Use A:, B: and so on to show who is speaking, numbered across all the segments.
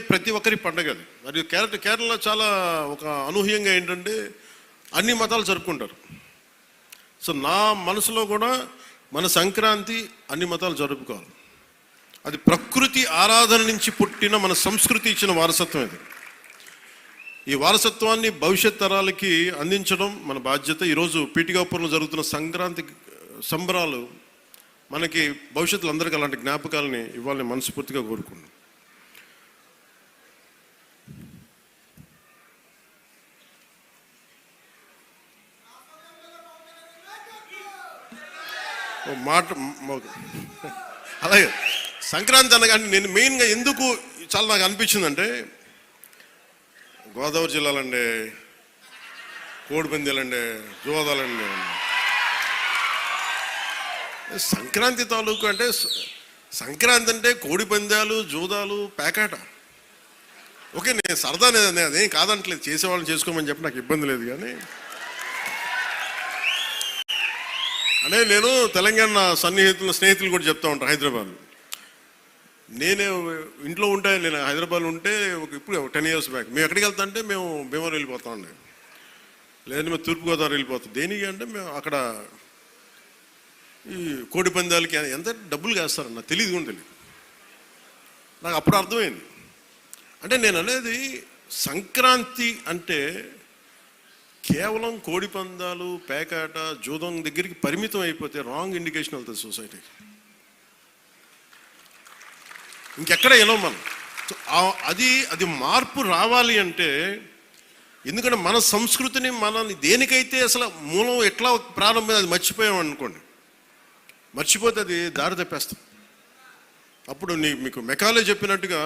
A: ప్రతి ఒక్కరి పండగ అది. మరియు కేరళ చాలా ఒక అనూహ్యంగా ఏంటంటే అన్ని మతాలు జరుపుకుంటారు. సో నా మనసులో కూడా మన సంక్రాంతి అన్ని మతాలు జరుపుకోవాలి. అది ప్రకృతి ఆరాధన నుంచి పుట్టిన మన సంస్కృతి ఇచ్చిన వారసత్వం ఇది. ఈ వారసత్వాన్ని భవిష్యత్ తరాలకి అందించడం మన బాధ్యత. ఈరోజు పీఠికాపురంలో జరుగుతున్న సంక్రాంతి సంబరాలు మనకి భవిష్యత్తులో అందరికీ అలాంటి జ్ఞాపకాలని ఇవ్వాలని మనస్ఫూర్తిగా కోరుకున్నాను. మాట అలాగే సంక్రాంతి అనగానే నేను మెయిన్గా ఎందుకు చాలా నాకు అనిపించిందంటే, గోదావరి జిల్లాలండి, కోడిపందాలండి, జోదాలండి, సంక్రాంతి తాలూకు అంటే సంక్రాంతి అంటే కోడిపందాలు, జూదాలు, పేకాట. ఓకే, నేను సరదా అదేం కాదంటలేదు, చేసేవాళ్ళని చేసుకోమని చెప్పి నాకు ఇబ్బంది లేదు. కానీ అంటే నేను తెలంగాణ స్నేహితులు కూడా చెప్తా ఉంటాను. హైదరాబాద్ నేనే ఇంట్లో ఉంటే, నేను హైదరాబాద్లో ఉంటే ఇప్పుడు 10 years బ్యాక్ మేము ఎక్కడికి వెళ్తా అంటే మేము భీమవరం వెళ్ళిపోతాం అండి, లేదంటే మేము తూర్పుగోదావరి వెళ్ళిపోతాం. దేనికి అంటే మేము అక్కడ ఈ కోడి పందాలకి ఎంత డబ్బులు వేస్తారని నాకు తెలియదు కూడా తెలియదు. నాకు అప్పుడు అర్థమైంది. అంటే నేను అనేది సంక్రాంతి అంటే కేవలం కోడి పందాలు, పేకాట, జూదం దగ్గరికి పరిమితం అయిపోతే రాంగ్ ఇండికేషన్ వెళ్తుంది సొసైటీకి. ఇంకెక్కడ వెళ్ళాం మనం. అది మార్పు రావాలి అంటే, ఎందుకంటే మన సంస్కృతిని మనల్ని దేనికైతే అసలు మూలం ఎట్లా ప్రారంభం అది మర్చిపోయాం అనుకోండి, మర్చిపోతే అది దారి తప్పేస్తాం. అప్పుడు మీకు మెకాలే చెప్పినట్టుగా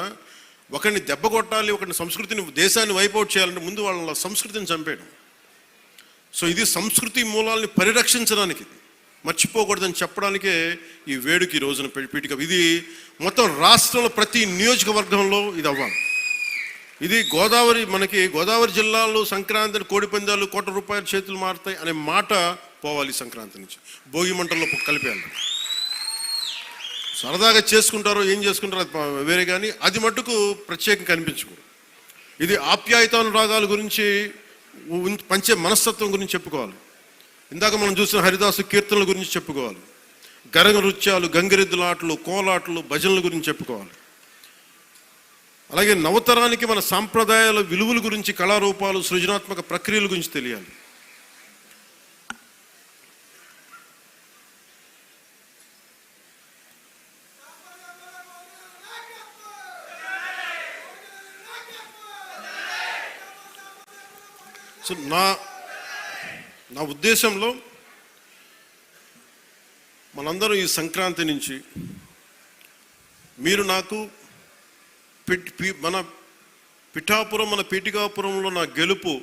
A: ఒకరిని దెబ్బ కొట్టాలి, ఒకరిని సంస్కృతిని, దేశాన్ని వైపౌట్ చేయాలంటే ముందు వాళ్ళ సంస్కృతిని చంపేయడం. సో ఇది సంస్కృతి మూలాల్ని పరిరక్షించడానికి, మర్చిపోకూడదని చెప్పడానికే ఈ వేడుక ఈ రోజున పీఠిక. ఇది మొత్తం రాష్ట్రంలో ప్రతి నియోజకవర్గంలో ఇది అవ్వాలి. ఇది మనకి గోదావరి జిల్లాలో సంక్రాంతిని కోడి పందాలు ₹1,00,00,000 చేతులు మారుతాయి అనే మాట పోవాలి. సంక్రాంతి నుంచి భోగి మంటల్లో కలిపేయాలి. సరదాగా చేసుకుంటారో ఏం చేసుకుంటారో అది వేరే, కానీ అది మట్టుకు ప్రత్యేకంగా కనిపించకూడదు. ఇది ఆప్యాయతానురాగాల గురించి, పంచే మనస్తత్వం గురించి చెప్పుకోవాలి. ఇందాక మనం చూసిన హరిదాసు కీర్తనల గురించి చెప్పుకోవాలి. గరగ నృత్యాలు, గంగిరెద్దులాటలు, కోలాటలు, భజనల గురించి చెప్పుకోవాలి. అలాగే నవతరానికి మన సాంప్రదాయాల విలువల గురించి, కళారూపాలు, సృజనాత్మక ప్రక్రియల గురించి తెలియాలి. సో నా ఉద్దేశంలో మనందరం ఈ సంక్రాంతి నుంచి మీరు నాకు మన పిఠాపురం, మన పీఠికాపురంలో నా గెలుపు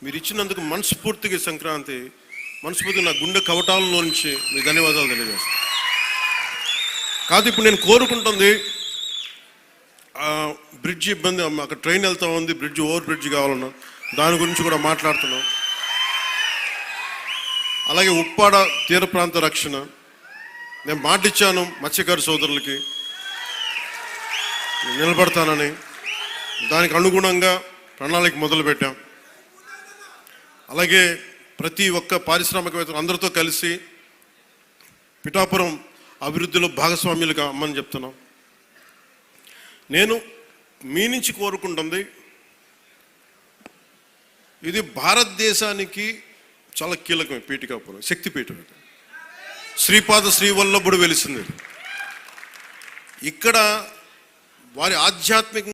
A: మీరు ఇచ్చినందుకు మనస్ఫూర్తిగా సంక్రాంతి మనస్ఫూర్తిగా నా గుండె కవటాలలో నుంచి మీ ధన్యవాదాలు తెలియజేస్తాను. కాదు, ఇప్పుడు నేను కోరుకుంటుంది బ్రిడ్జ్ ఇబ్బంది, అక్కడ ట్రైన్ వెళ్తా ఉంది, ఓవర్ బ్రిడ్జ్ కావాలన్నా దాని గురించి కూడా మాట్లాడుతున్నాం. అలాగే ఉప్పాడ తీర ప్రాంత రక్షణ నేను మాటిచ్చాను మత్స్యకారు సోదరులకి నిలబడతానని, దానికి అనుగుణంగా ప్రణాళిక మొదలుపెట్టాం. అలాగే ప్రతి ఒక్క పారిశ్రామికవేత్తలు అందరితో కలిసి పిఠాపురం అభివృద్ధిలో భాగస్వామ్యులుగా అమ్మని చెప్తున్నాం. నేను మీ నుంచి కోరుకుంటుంది, ఇది భారతదేశానికి చాలా కీలకమే. పీఠికాపురం శక్తిపీఠం, శ్రీపాద శ్రీవల్లభుడు వెలిసింది ఇక్కడ. వారి ఆధ్యాత్మిక